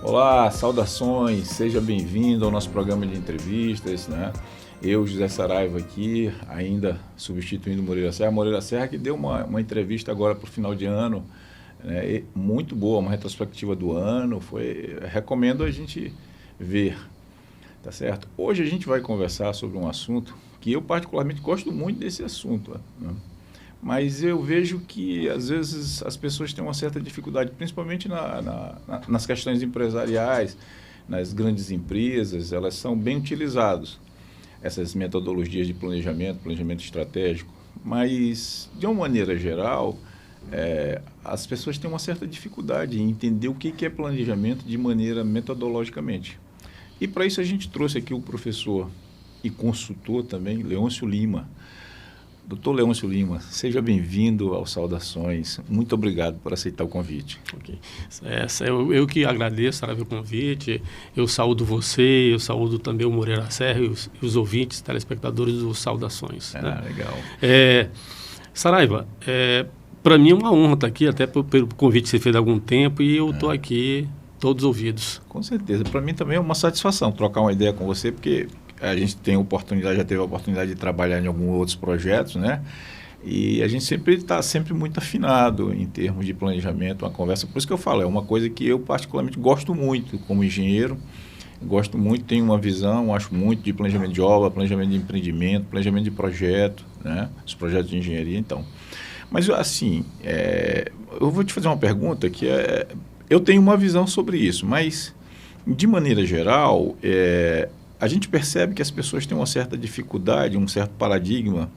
Olá, saudações, seja bem-vindo ao nosso programa de entrevistas, né? Eu, José Saraiva aqui, ainda substituindo Moreira Serra. Moreira Serra que deu uma entrevista agora para o final de ano, né? Muito boa, uma retrospectiva do ano, recomendo a gente ver, tá certo? Hoje a gente vai conversar sobre um assunto que eu particularmente gosto muito desse assunto, né? Mas eu vejo que, às vezes, as pessoas têm uma certa dificuldade, principalmente nas questões empresariais, nas grandes empresas, elas são bem utilizadas, essas metodologias de planejamento estratégico, mas, de uma maneira geral, as pessoas têm uma certa dificuldade em entender o que é planejamento de maneira metodologicamente. E, para isso, a gente trouxe aqui o professor e consultor também, Leôncio Lima. Doutor Leôncio Lima, seja bem-vindo ao Saudações. Muito obrigado por aceitar o convite. Okay. Eu que agradeço, Saraiva, o convite. Eu saúdo você, eu saúdo também o Moreira Serra e os ouvintes, telespectadores do Saudações. Né? Legal. Saraiva, para mim é uma honra estar aqui, até pelo convite que você fez há algum tempo, e eu estou aqui todos ouvidos. Com certeza. Para mim também é uma satisfação trocar uma ideia com você, porque a gente tem já teve a oportunidade de trabalhar em alguns outros projetos, né? E a gente está sempre muito afinado em termos de planejamento, uma conversa. Por isso que eu falo, é uma coisa que eu particularmente gosto muito como engenheiro, gosto muito, tenho uma visão, acho muito de planejamento de obra, planejamento de empreendimento, planejamento de projeto, né? Os projetos de engenharia, então. Mas, assim, eu vou te fazer uma pergunta que eu tenho uma visão sobre isso, mas, de maneira geral, a gente percebe que as pessoas têm uma certa dificuldade, um certo paradigma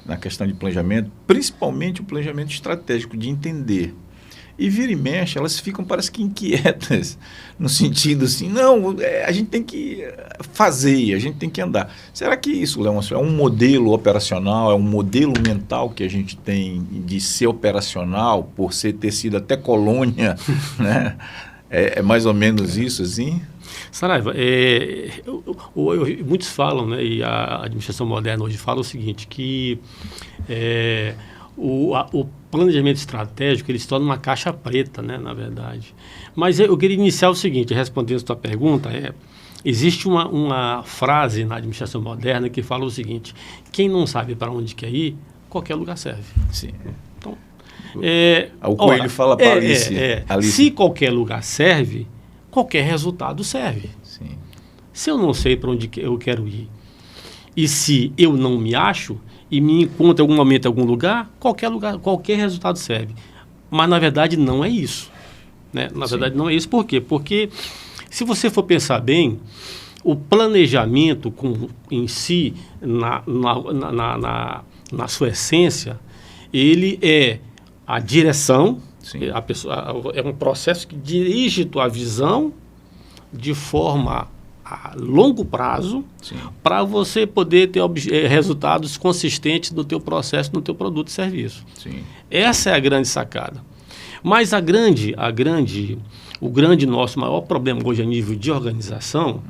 na questão de planejamento, principalmente o planejamento estratégico, de entender. E vira e mexe, elas ficam, parece que inquietas, no sentido assim, não, a gente tem que fazer, a gente tem que andar. Será que isso, Leôncio, é um modelo operacional, é um modelo mental que a gente tem de ser operacional, por ter sido até colônia, né? É mais ou menos isso, assim? Saraiva, muitos falam, né, e a administração moderna hoje fala o seguinte, que o planejamento estratégico ele se torna uma caixa preta, né, na verdade. Mas eu queria iniciar o seguinte, respondendo a sua pergunta, existe uma frase na administração moderna que fala o seguinte: quem não sabe para onde quer ir, qualquer lugar serve. Sim. Então, o Coelho fala para Alice. Se qualquer lugar serve, qualquer resultado serve. Sim. Se eu não sei para onde eu quero ir, e se eu não me acho e me encontro em algum momento em algum lugar, qualquer resultado serve. Mas, na verdade, não é isso. Né? Na verdade, não é isso. Por quê? Porque, se você for pensar bem, o planejamento em si, na sua essência, ele é a direção. A pessoa, é um processo que dirige tua visão de forma a longo prazo para você poder ter resultados consistentes no teu processo, no teu produto e serviço. Sim. Essa é a grande sacada. Mas o grande nosso maior problema hoje a nível de organização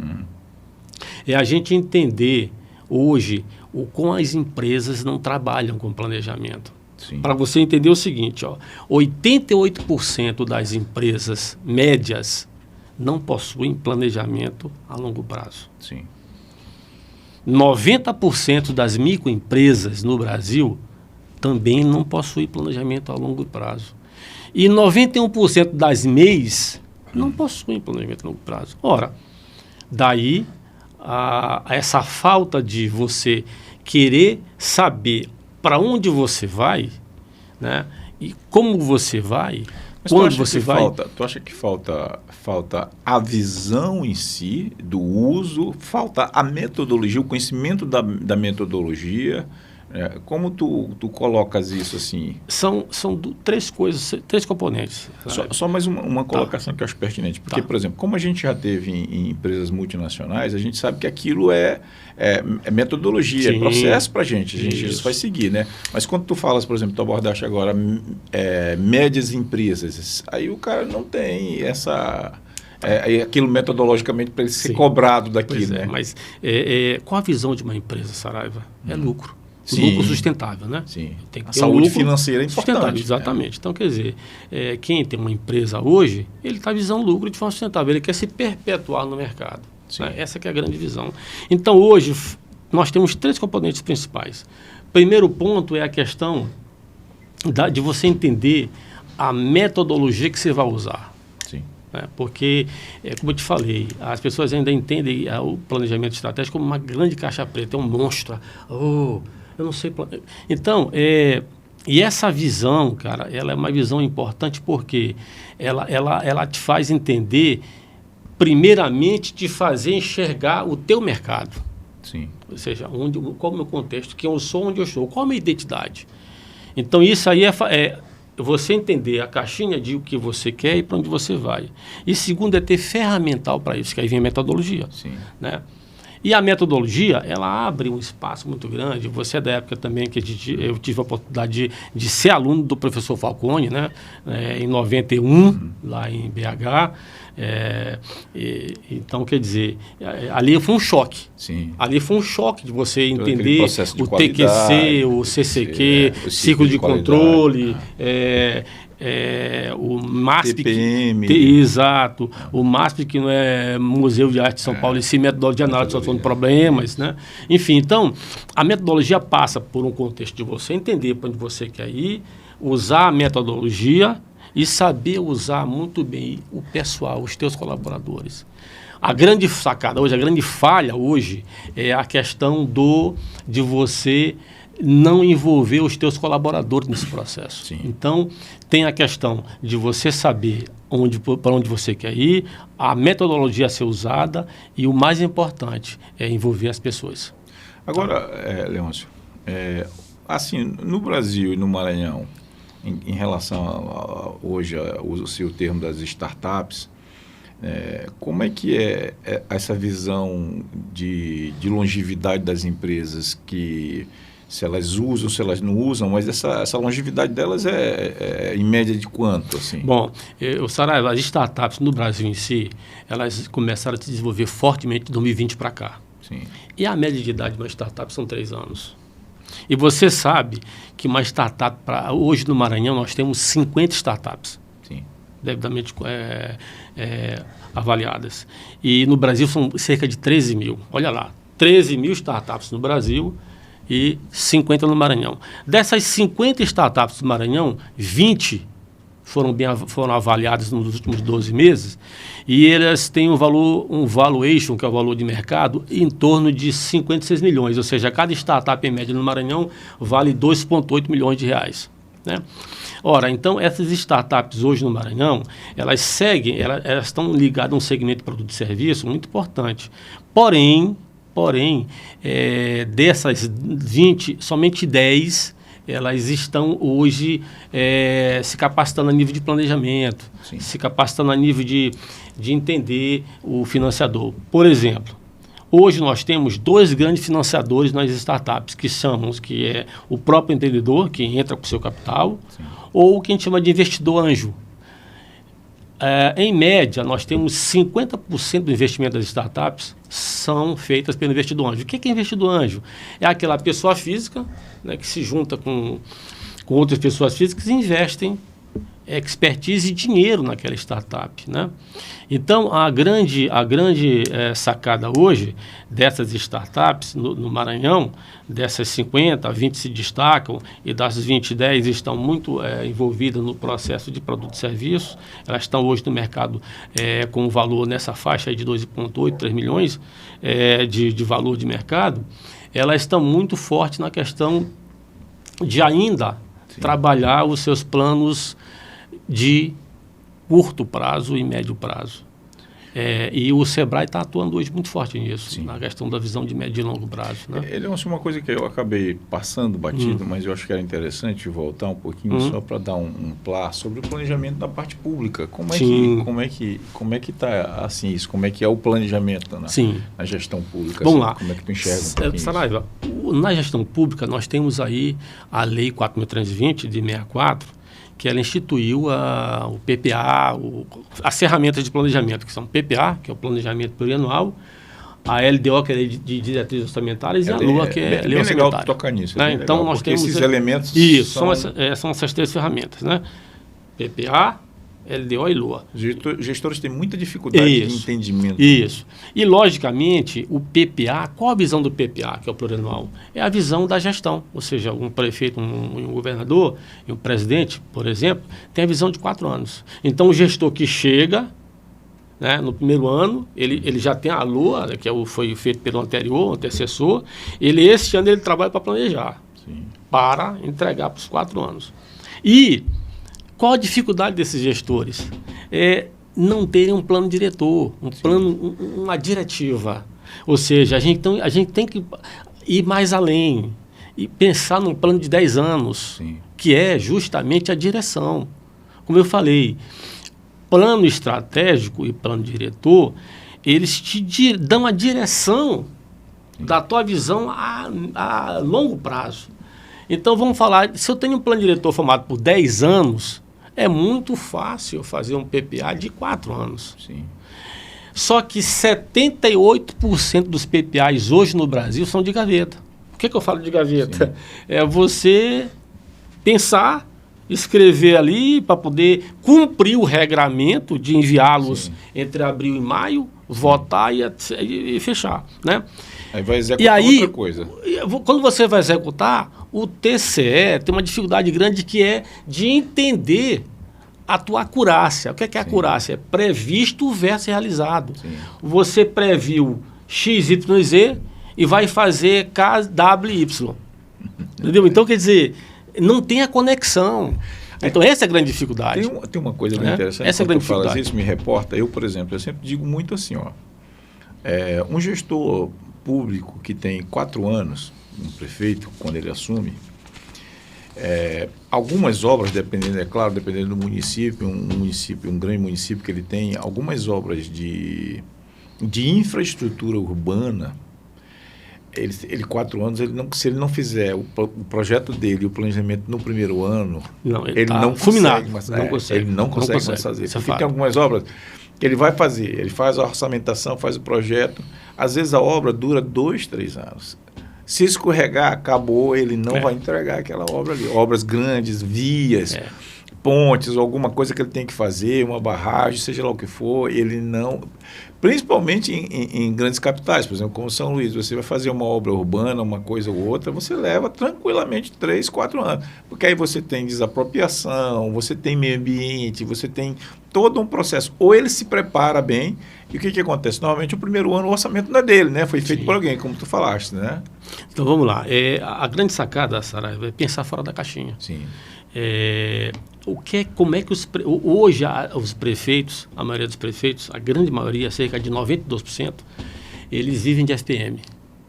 é a gente entender hoje como as empresas não trabalham com planejamento. Para você entender o seguinte, 88% das empresas médias não possuem planejamento a longo prazo. Sim. 90% das microempresas no Brasil também não possuem planejamento a longo prazo. E 91% das MEIs não possuem planejamento a longo prazo. Ora, daí essa falta de você querer saber para onde você vai, né? E como você vai, mas quando você vai. Tu acha que falta a visão em si, do uso, falta a metodologia, o conhecimento da metodologia? Como tu colocas isso assim? São três coisas, três componentes. Só mais uma colocação que eu acho pertinente. Porque, por exemplo, como a gente já teve em empresas multinacionais, a gente sabe que aquilo é metodologia, é processo para a gente isso vai seguir, né? Mas quando tu falas, por exemplo, tu abordaste agora médias empresas, aí o cara não tem aquilo metodologicamente para ele ser cobrado daquilo, né? Mas qual a visão de uma empresa, Saraiva? É lucro. Lucro sustentável, né? Sim. Tem que A ter saúde lucro financeira é importante. Exatamente. Então, quer dizer, quem tem uma empresa hoje, ele está visando lucro de forma sustentável, ele quer se perpetuar no mercado. Né? Essa que é a grande visão. Então, hoje, nós temos 3 componentes principais. Primeiro ponto é a questão de você entender a metodologia que você vai usar. Sim. Né? Porque, como eu te falei, as pessoas ainda entendem o planejamento estratégico como uma grande caixa preta, é um monstro. Eu não sei. Então, e essa visão, cara, ela é uma visão importante porque ela te faz entender, primeiramente, te fazer enxergar o teu mercado. Sim. Ou seja, qual é o meu contexto, quem eu sou, onde eu estou, qual é a minha identidade. Então, isso aí é você entender a caixinha de o que você quer e para onde você vai. E segundo é ter ferramental para isso, que aí vem a metodologia. Sim. Né? E a metodologia, ela abre um espaço muito grande. Você é da época também que eu tive a oportunidade de ser aluno do professor Falcone, né? Em 91, lá em BH. Então, quer dizer, ali foi um choque. Sim. Ali foi um choque de você entender o qualidade, TQC, o CCQ, o ciclo de controle, o MASP, TPM. Exato, o MASP, que não é Museu de Arte de São Paulo, esse metodologia de análise de solução de problemas, né? Enfim, então, a metodologia passa por um contexto de você entender para onde você quer ir, usar a metodologia e saber usar muito bem o pessoal, os teus colaboradores. A grande sacada hoje, a grande falha hoje é a questão de você não envolver os teus colaboradores nesse processo. Sim. Então, tem a questão de você saber para onde você quer ir, a metodologia a ser usada e o mais importante é envolver as pessoas. Agora, Leôncio, assim, no Brasil e no Maranhão, em relação hoje usa-se o termo das startups, como é que é essa visão de longevidade das empresas, que se elas usam, se elas não usam, mas essa longevidade delas é em média de quanto? Assim? Bom, Saraiva, as startups no Brasil em si, elas começaram a se desenvolver fortemente de 2020 para cá. Sim. E a média de idade de uma startup são 3 anos. E você sabe que uma startup, hoje no Maranhão, nós temos 50 startups. Sim. Devidamente avaliadas. E no Brasil são cerca de 13 mil. Olha lá, 13 mil startups no Brasil e 50 no Maranhão. Dessas 50 startups do Maranhão, 20 foram avaliadas nos últimos 12 meses e elas têm um valuation, que é o valor de mercado, em torno de 56 milhões. Ou seja, cada startup em média no Maranhão vale 2,8 milhões de reais. Né? Ora, então, essas startups hoje no Maranhão, elas estão ligadas a um segmento de produto e serviço muito importante. Porém, dessas 20, somente 10, elas estão hoje se capacitando a nível de planejamento, Sim. se capacitando a nível de entender o financiador. Por exemplo, hoje nós temos 2 grandes financiadores nas startups, que é o próprio empreendedor, que entra com o seu capital, Sim. ou o que a gente chama de investidor anjo. Em média, nós temos 50% do investimento das startups são feitas pelo investidor anjo. O que é investidor anjo? É aquela pessoa física, né, que se junta com outras pessoas físicas e investem expertise e dinheiro naquela startup, né? Então, a grande sacada hoje dessas startups no Maranhão, dessas 50, 20 se destacam e das 20, 10 estão muito envolvidas no processo de produto e serviço. Elas estão hoje no mercado com um valor nessa faixa aí de 2,8, 3 milhões de valor de mercado. Elas estão muito fortes na questão de ainda Sim. trabalhar os seus planos de curto prazo e médio prazo. E o Sebrae está atuando hoje muito forte nisso, Sim. na questão da visão de médio e longo prazo. Né? Ele é uma coisa que eu acabei passando batido, mas eu acho que era interessante voltar um pouquinho só para dar um plá sobre o planejamento da parte pública. Como é que está assim isso? Como é que é o planejamento na gestão pública? Vamos lá. Como é que tu enxerga Saraiva, na gestão pública nós temos aí a Lei 4.320 de 64, que ela instituiu o PPA, as ferramentas de planejamento, que são PPA, que é o planejamento plurianual, A LDO, que é de diretrizes orçamentárias, e a LOA, que é lei bem legal orçamentária. tocar nisso. Né? Então, legal, nós temos... esses elementos são essas 3 ferramentas, né? PPA, LDO e LOA. Gestores têm muita dificuldade de entendimento. Isso. E, logicamente, o PPA, qual a visão do PPA, que é o plurianual? É a visão da gestão. Ou seja, um prefeito, um governador e um presidente, por exemplo, tem a visão de 4 anos. Então, o gestor que chega, né, no primeiro ano, ele já tem a LOA, que foi feito pelo anterior, antecessor. Esse ano, ele trabalha para planejar, para entregar para os 4 anos. E qual a dificuldade desses gestores? É não terem um plano diretor, uma diretiva. Ou seja, a gente tem que ir mais além e pensar num plano de 10 anos, que é justamente a direção. Como eu falei, plano estratégico e plano diretor, eles te dão a direção da tua visão a longo prazo. Então, vamos falar, se eu tenho um plano diretor formado por 10 anos, é muito fácil fazer um PPA de 4 anos. Só que 78% dos PPAs hoje no Brasil são de gaveta. O que eu falo de gaveta? É você pensar, escrever ali para poder cumprir o regramento de enviá-los entre abril e maio, votar e fechar, né? Aí vai executar outra coisa. Quando você vai executar, o TCE tem uma dificuldade grande que é de entender a tua acurácia. O que é acurácia? É previsto versus realizado. Você previu X, Y, Z e vai fazer K, W, Y. Entendeu? Então, quer dizer, não tem a conexão. Então, essa é a grande dificuldade. Tem uma coisa bem interessante. Essa é a grande dificuldade. Isso me reporta. Eu, por exemplo, eu sempre digo muito assim, um gestor público que tem 4 anos, um prefeito, quando ele assume, algumas obras, dependendo do município, um grande município que ele tem, algumas obras de infraestrutura urbana, ele 4 anos, se ele não fizer o projeto dele, o planejamento no primeiro ano, ele não consegue mais fazer. Porque tem algumas obras que ele vai fazer, ele faz a orçamentação, faz o projeto, às vezes a obra dura 2, 3 anos. Se escorregar, acabou, ele não vai entregar aquela obra ali. Obras grandes, vias, pontes, ou alguma coisa que ele tem que fazer, uma barragem, seja lá o que for, ele não... Principalmente em grandes capitais, por exemplo, como São Luís, você vai fazer uma obra urbana, uma coisa ou outra, você leva tranquilamente 3, 4 anos. Porque aí você tem desapropriação, você tem meio ambiente, você tem todo um processo. Ou ele se prepara bem, e o que acontece? Normalmente o primeiro ano o orçamento não é dele, né? Foi feito por alguém, como tu falaste, né? Então vamos lá. A grande sacada, Saraiva, é pensar fora da caixinha. Como é que hoje os prefeitos, a maioria dos prefeitos, a grande maioria, cerca de 92%, eles vivem de FPM,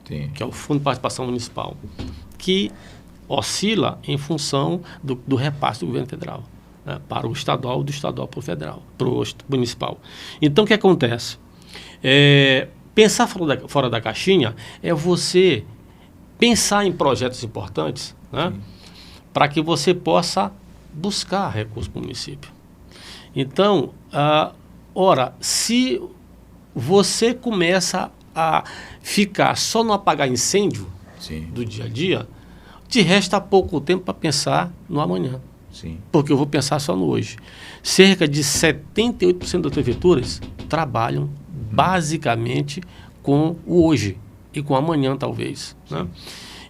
que é o Fundo de Participação Municipal, que oscila em função do repasse do governo federal, né, para o estadual, do estadual para o federal, para o municipal. Então, o que acontece? Pensar fora da caixinha é você pensar em projetos importantes, né, para que você possa buscar recursos para o município. Então, se você começa a ficar só no apagar incêndio do dia a dia, te resta pouco tempo para pensar no amanhã. Porque eu vou pensar só no hoje. Cerca de 78% das prefeituras trabalham basicamente com o hoje e com amanhã, talvez, né?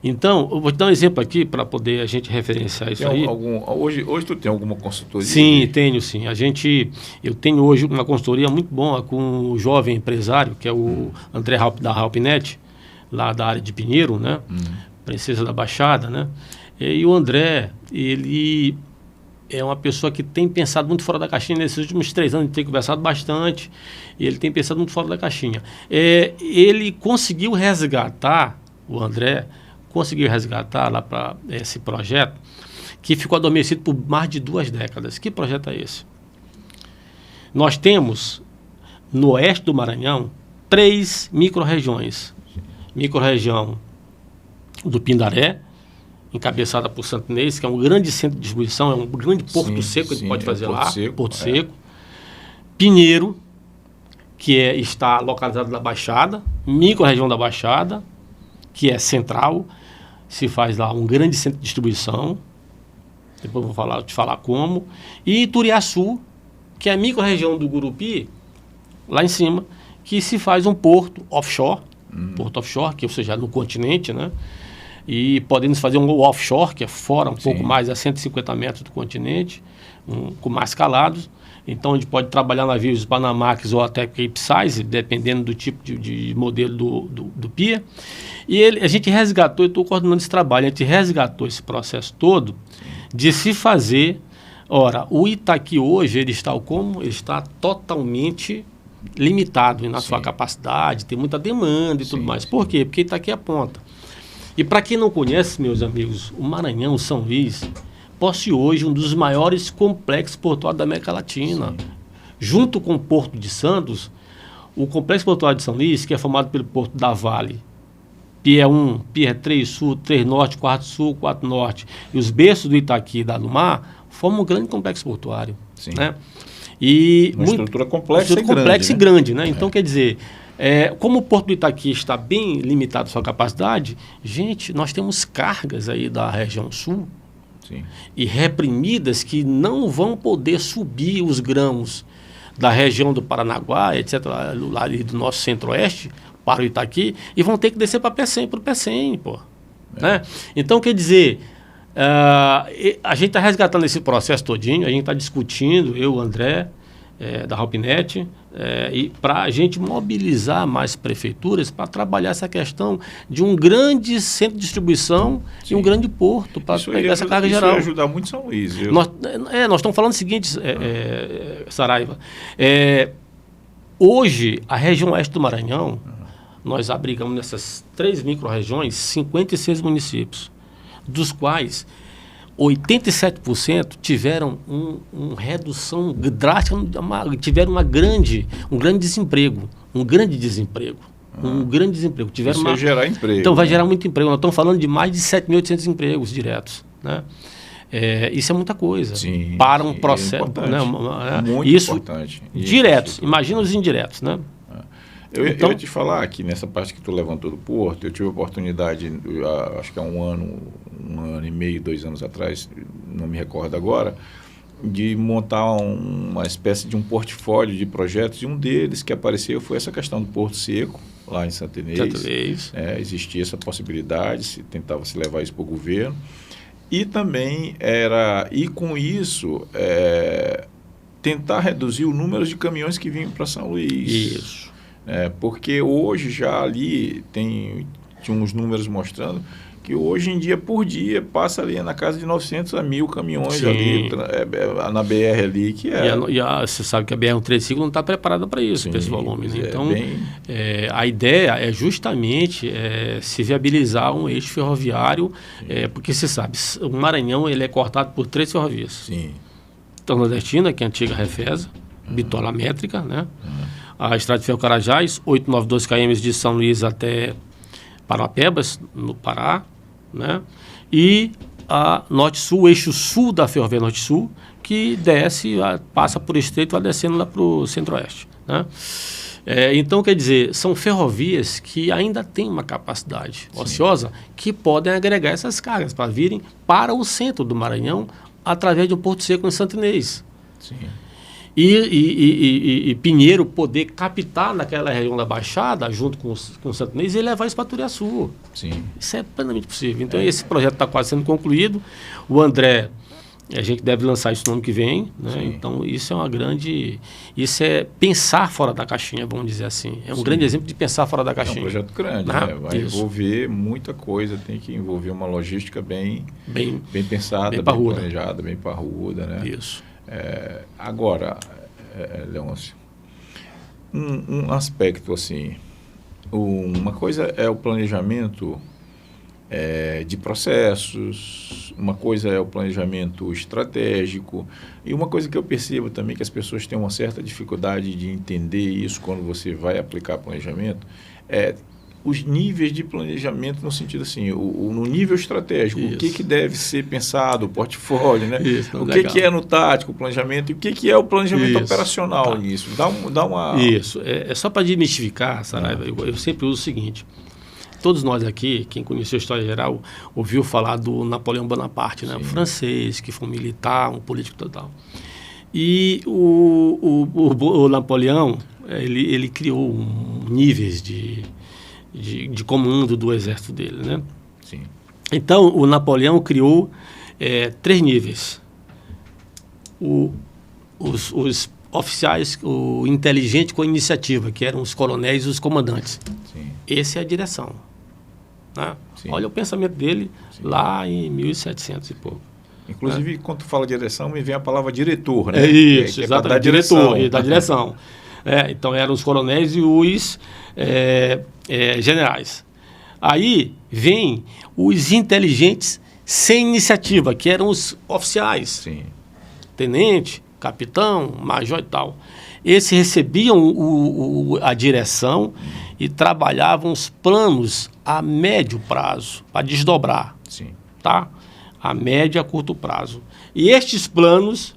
Então, eu vou te dar um exemplo aqui para poder a gente referenciar isso aí. Hoje tu tem alguma consultoria? Sim, tenho sim. Eu tenho hoje uma consultoria muito boa com o jovem empresário, que é o André da Halpnet, lá da área de Pinheiro, né? Princesa da Baixada, né? E o André, ele é uma pessoa que tem pensado muito fora da caixinha. Nesses últimos 3 anos, ele tem conversado bastante, e ele tem pensado muito fora da caixinha. Ele conseguiu resgatar, o André, lá para esse projeto, que ficou adormecido por mais de 2 décadas. Que projeto é esse? Nós temos, no oeste do Maranhão, 3 micro-regiões. Micro-região do Pindaré, encabeçada por Santo Inês, que é um grande centro de distribuição, é um grande porto seco que a gente pode fazer lá, Porto Seco. Pinheiro, que está localizado na Baixada, micro-região da Baixada, que é central, se faz lá um grande centro de distribuição, depois vou te falar como, e Turiaçu, que é a micro-região do Gurupi, lá em cima, que se faz um porto offshore, que ou seja, no continente, né? E podemos fazer um offshore, que é fora um pouco mais, a 150 metros do continente, com mais calados. Então, a gente pode trabalhar navios Panamax ou até Capesize, dependendo do tipo de modelo do pier. E a gente resgatou, eu estou coordenando esse trabalho, a gente resgatou esse processo todo de se fazer. Ora, o Itaqui hoje, ele está como? Ele está totalmente limitado na sua capacidade, tem muita demanda e tudo mais. Por quê? Porque Itaqui é a ponta. E para quem não conhece, meus amigos, o Maranhão, São Luís, possui hoje um dos maiores complexos portuários da América Latina. Junto com o Porto de Santos, o Complexo Portuário de São Luís, que é formado pelo Porto da Vale, Pier 1, Pier 3 Sul, 3 Norte, 4 Sul, 4 Norte, e os berços do Itaqui e da Alumar, formam um grande complexo portuário. Né? E uma estrutura complexa e grande. Né? Então, quer dizer, como o Porto do Itaqui está bem limitado a sua capacidade, gente, nós temos cargas aí da região sul, e reprimidas que não vão poder subir os grãos da região do Paranaguá, etc., lá do nosso centro-oeste, para o Itaqui, e vão ter que descer para o Pecém, pô. Né? Então, quer dizer, a gente está resgatando esse processo todinho, a gente está discutindo, eu, o André, da Halpnet, e para a gente mobilizar mais prefeituras para trabalhar essa questão de um grande centro de distribuição e um grande porto para pegar essa carga geral. Isso ia ajudar muito São Luís. Nós estamos falando o seguinte, Saraiva, hoje a região oeste do Maranhão, nós abrigamos nessas 3 micro-regiões 56 municípios, dos quais 87% tiveram uma redução drástica, tiveram um grande desemprego. Tiveram Isso vai gerar emprego. Então, vai gerar muito emprego. Nós estamos falando de mais de 7.800 empregos diretos. Né? Isso é muita coisa. Para um processo. Muito importante. Diretos. Imagina os indiretos. Né? Eu ia te falar aqui, nessa parte que tu levantou do Porto, eu tive a oportunidade, acho que há um ano e meio, 2 anos atrás, não me recordo agora, de montar uma espécie de um portfólio de projetos, e um deles que apareceu foi essa questão do Porto Seco, lá em Santa Inês. Existia essa possibilidade, tentava se levar isso para o governo, e também com isso, tentar reduzir o número de caminhões que vinham para São Luís. Isso. Porque hoje já ali tinha uns números mostrando que hoje em dia, por dia, passa ali na casa de 900 a 1.000 caminhões ali, na BR ali, que você sabe que a BR-135 não está preparada para isso, para esse volume. Então, a ideia é justamente se viabilizar um eixo ferroviário, porque você sabe, o Maranhão ele é cortado por 3 ferrovias. Então, Nordestina, que é a antiga Refesa, Bitola Métrica, né? A Estrada de Ferro Carajás, 892 km de São Luís até Parapebas, no Pará, né? E a Norte-Sul, o eixo sul da Ferrovia Norte-Sul, que desce, passa por Estreito e vai descendo lá para o Centro-Oeste. Né? Então, quer dizer, são ferrovias que ainda têm uma capacidade ociosa que podem agregar essas cargas para virem para o centro do Maranhão através de um Porto Seco em Santa Inês. E Pinheiro poder captar naquela região da Baixada, junto com o Santa Inês, e levar isso para Turiaçu. Isso é plenamente possível. Então, esse projeto está quase sendo concluído. O André, a gente deve lançar isso no ano que vem. Né? Então, isso é isso é pensar fora da caixinha, vamos dizer assim. É um grande exemplo de pensar fora da caixinha. É um projeto grande, né? Vai envolver muita coisa, tem que envolver uma logística bem pensada, bem planejada, bem parruda. Né? Isso. Agora, Leôncio, um aspecto assim, uma coisa é o planejamento de processos, uma coisa é o planejamento estratégico, e uma coisa que eu percebo também que as pessoas têm uma certa dificuldade de entender isso quando você vai aplicar planejamento, os níveis de planejamento no sentido assim, no nível estratégico, Isso. o que deve ser pensado, o portfólio, né? Isso, o legal. que é no tático, o planejamento, e o que é o planejamento Isso. operacional nisso. Dá uma... Isso. É só para desmistificar, Saraiva, eu sempre uso o seguinte. Todos nós aqui, quem conheceu a história geral, ouviu falar do Napoleão Bonaparte, né? Um francês, que foi um militar, um político total. E o Napoleão, ele criou níveis de comando do exército dele, né? Sim. Então, o Napoleão criou 3 níveis. Os oficiais, o inteligente com a iniciativa, que eram os coronéis e os comandantes. Sim. Essa é a direção. Né? Sim. Olha o pensamento dele lá em 1700 e pouco. Inclusive, quando tu fala direção, me vem a palavra diretor, né? É isso, que exatamente. Dar direção. Diretor, da direção. Então, eram os coronéis e os generais. Aí, vem os inteligentes sem iniciativa, que eram os oficiais. Sim. Tenente, capitão, major e tal. Esses recebiam a direção e trabalhavam os planos a médio prazo, para desdobrar. Sim. Tá? A médio e a curto prazo. E estes planos,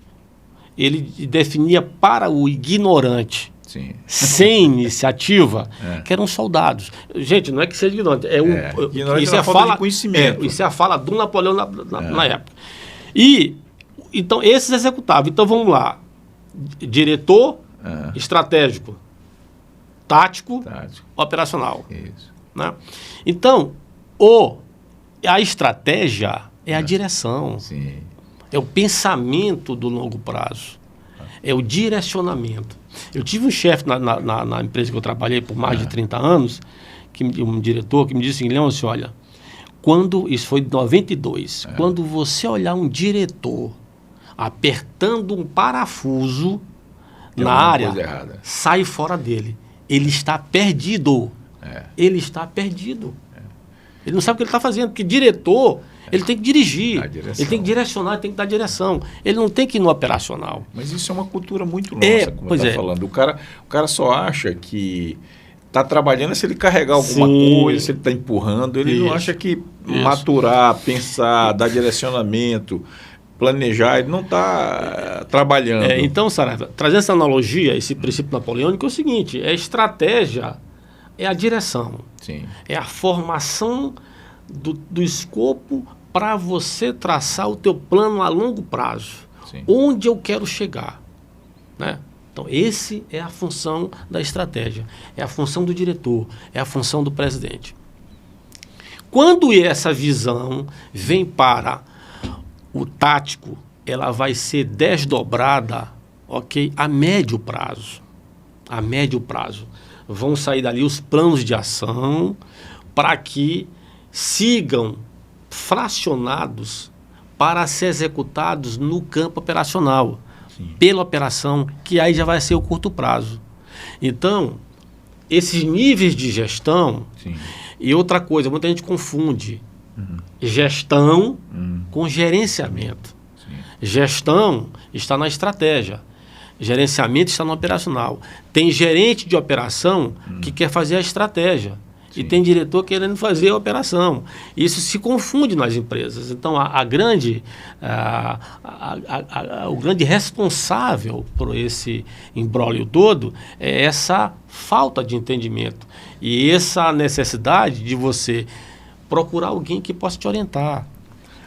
ele definia para o ignorante, Sim. sem iniciativa, que eram soldados. Gente, não é que seja ignorante. Ignorante isso é a falta fala de conhecimento. Isso é a fala do Napoleão na época. E, então, esses executavam. Então, vamos lá. Diretor estratégico, tático, operacional. Isso. Né? Então, a estratégia é a direção. Sim. É o pensamento do longo prazo. É o direcionamento. Eu tive um chefe na empresa que eu trabalhei por mais de 30 anos, um diretor que me disse assim, Leôncio, olha, isso foi em 92, quando você olhar um diretor apertando um parafuso na área, sai fora dele. Ele está perdido. Ele está perdido. Ele não sabe o que ele está fazendo, porque diretor, ele tem que dirigir, ele tem que direcionar, ele tem que dar direção. Ele não tem que ir no operacional. Mas isso é uma cultura muito nossa, como você está falando. O cara só acha que está trabalhando se ele carregar alguma coisa, se ele está empurrando. Ele não acha que maturar, pensar, dar direcionamento, planejar, ele não está trabalhando. Então, Saraiva, trazendo essa analogia, esse princípio napoleônico, é o seguinte, a estratégia é a direção. Sim. É a formação do escopo para você traçar o teu plano a longo prazo. Sim. Onde eu quero chegar. Né? Então, essa é a função da estratégia. É a função do diretor, é a função do presidente. Quando essa visão vem para o tático, ela vai ser desdobrada, a médio prazo. A médio prazo. Vão sair dali os planos de ação para que sigam fracionados para ser executados no campo operacional. Sim. Pela operação, que aí já vai ser o curto prazo. Então, esses níveis de gestão... Sim. E outra coisa, muita gente confunde gestão com gerenciamento. Sim. Gestão está na estratégia. Gerenciamento está no operacional. Tem gerente de operação que quer fazer a estratégia. Sim. E tem diretor querendo fazer a operação. Isso se confunde nas empresas. Então, o grande responsável por esse imbróglio todo é essa falta de entendimento. E essa necessidade de você procurar alguém que possa te orientar.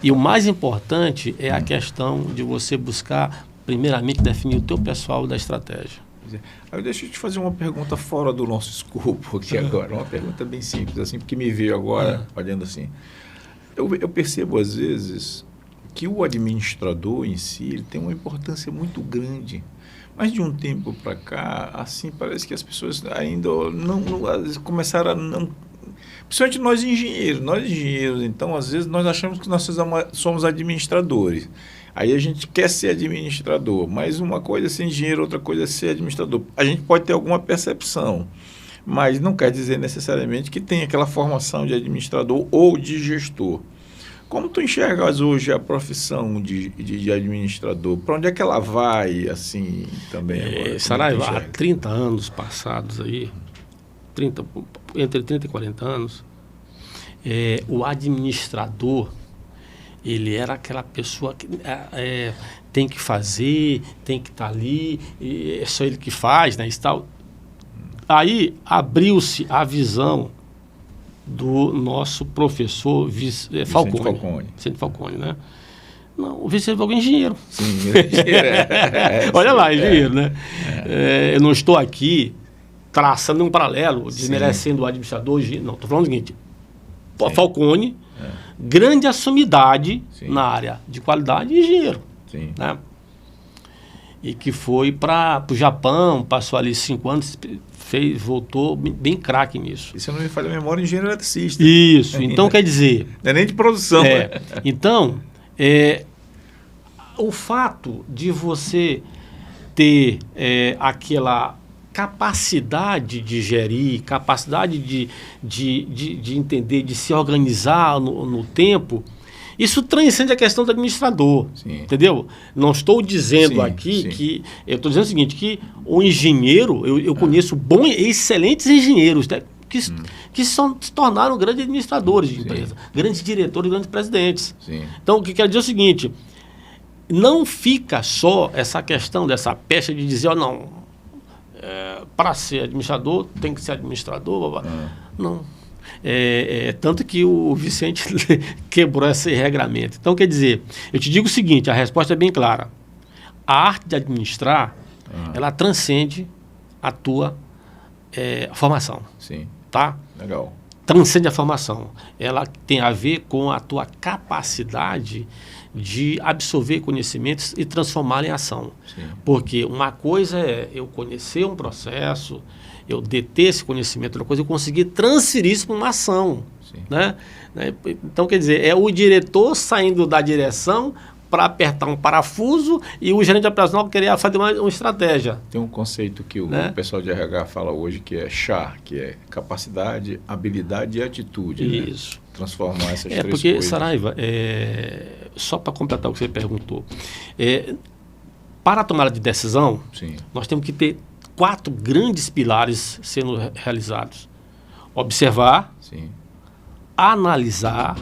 E o mais importante é a questão de você buscar, primeiramente, definir o teu pessoal da estratégia. Aí deixa eu te fazer uma pergunta fora do nosso escopo aqui agora, uma pergunta bem simples, assim, porque me veio agora, olhando assim. Eu percebo, às vezes, que o administrador em si ele tem uma importância muito grande. Mas de um tempo para cá, assim, parece que as pessoas ainda não começaram a não... Principalmente nós engenheiros, então, às vezes, nós achamos que nós somos administradores. Aí a gente quer ser administrador, mas uma coisa é ser engenheiro, outra coisa é ser administrador. A gente pode ter alguma percepção, mas não quer dizer necessariamente que tem aquela formação de administrador ou de gestor. Como tu enxergas hoje a profissão de administrador? Para onde é que ela vai, assim, também agora? Saraiva, há 30 anos passados aí, entre 30 e 40 anos, o administrador, ele era aquela pessoa que tem que fazer, tem que estar ali, é só ele que faz, né? E tal. Aí abriu-se a visão do nosso professor Falcone. Vicente Falcone, né? Não, o Vicente Falcone é engenheiro. Sim, engenheiro. Olha lá, engenheiro, né? Eu não estou aqui traçando um paralelo, desmerecendo o administrador. Não, estou falando o seguinte. Sim. Falcone, grande assumidade na área de qualidade e engenheiro. Sim. Né? E que foi para o Japão, passou ali 5 anos, voltou bem craque nisso. E se eu não me falha a memória, engenheiro eletricista. Isso, então quer dizer... Não é nem de produção. Então, o fato de você ter aquela capacidade de gerir, capacidade de entender, de se organizar no tempo, isso transcende a questão do administrador, entendeu? Não estou dizendo aqui que... Eu estou dizendo o seguinte, que o engenheiro, eu conheço excelentes engenheiros, né, que se tornaram grandes administradores de empresa, grandes diretores, grandes presidentes. Então, o que quer dizer é o seguinte, não fica só essa questão dessa pecha de dizer, para ser administrador, tem que ser administrador. Não. Tanto que o Vicente quebrou esse regramento. Então, quer dizer, eu te digo o seguinte, a resposta é bem clara. A arte de administrar, ela transcende a tua formação. Sim. Tá? Legal. Transcende a formação. Ela tem a ver com a tua capacidade de absorver conhecimentos e transformá-lo em ação. Porque uma coisa é eu conhecer um processo, eu deter esse conhecimento, outra coisa é eu conseguir transferir isso para uma ação. Né? Então, quer dizer, é o diretor saindo da direção para apertar um parafuso e o gerente operacional querer fazer uma estratégia. Tem um conceito que o pessoal de RH fala hoje que é CHA, que é capacidade, habilidade e atitude. Isso. Né? Transformar essas três porque, coisas. Saraiva, só para completar o que você perguntou, para a tomada de decisão, nós temos que ter 4 grandes pilares sendo realizados. Observar, analisar,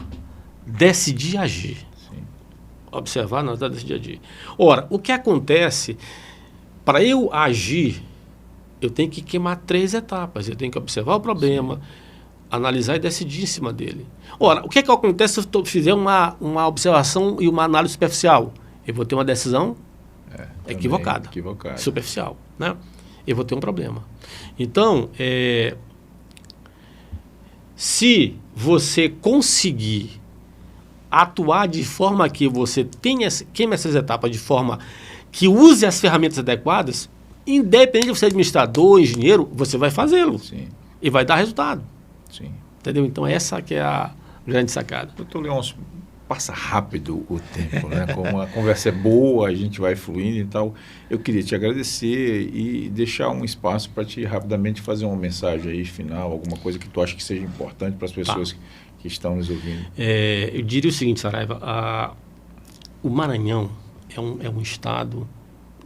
decidir e agir. Observar, analisar, decidir e agir. Ora, o que acontece, para eu agir, eu tenho que queimar 3 etapas. Eu tenho que observar o problema, analisar e decidir em cima dele. Ora, o que acontece se eu fizer uma observação e uma análise superficial? Eu vou ter uma decisão equivocada, superficial, né? Eu vou ter um problema. Então, se você conseguir atuar de forma que você queime essas etapas de forma que use as ferramentas adequadas, independente de você ser administrador, engenheiro, você vai fazê-lo. E vai dar resultado. Entendeu? Então, essa que é a grande sacada. Doutor Leôncio, passa rápido o tempo, né? Como a conversa é boa, a gente vai fluindo e tal. Eu queria te agradecer e deixar um espaço para te rapidamente fazer uma mensagem aí final, alguma coisa que tu acha que seja importante para as pessoas que estão nos ouvindo. Eu diria o seguinte, Saraiva, o Maranhão é um estado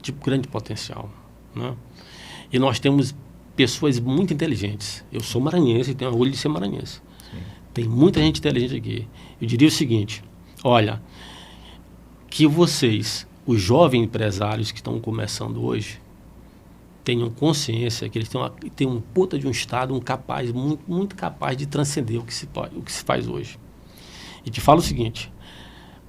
de grande potencial, né? E nós temos pessoas muito inteligentes. Eu sou maranhense e tenho orgulho de ser maranhense. Tem muita gente inteligente aqui. Eu diria o seguinte, olha, que vocês, os jovens empresários que estão começando hoje, tenham consciência que eles têm um puta de um estado muito, muito capaz de transcender o que se faz hoje. E te falo o seguinte,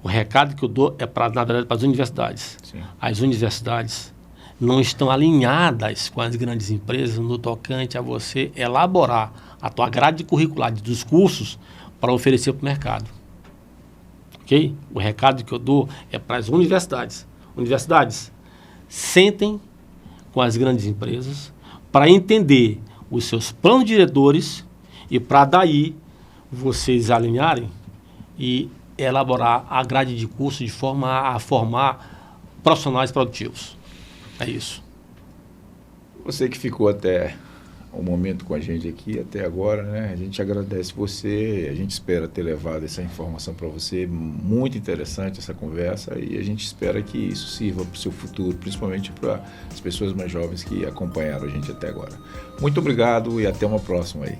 o recado que eu dou é, na verdade, para as universidades. As universidades não estão alinhadas com as grandes empresas no tocante a você elaborar a tua grade curricular dos cursos para oferecer para o mercado. Ok? O recado que eu dou é para as universidades. Universidades, sentem com as grandes empresas para entender os seus planos diretores e para daí vocês alinharem e elaborar a grade de curso de forma a formar profissionais produtivos. É isso. Você que ficou até o momento com a gente aqui, até agora, né? A gente agradece você, a gente espera ter levado essa informação para você, muito interessante essa conversa, e a gente espera que isso sirva para o seu futuro, principalmente para as pessoas mais jovens que acompanharam a gente até agora. Muito obrigado e até uma próxima aí.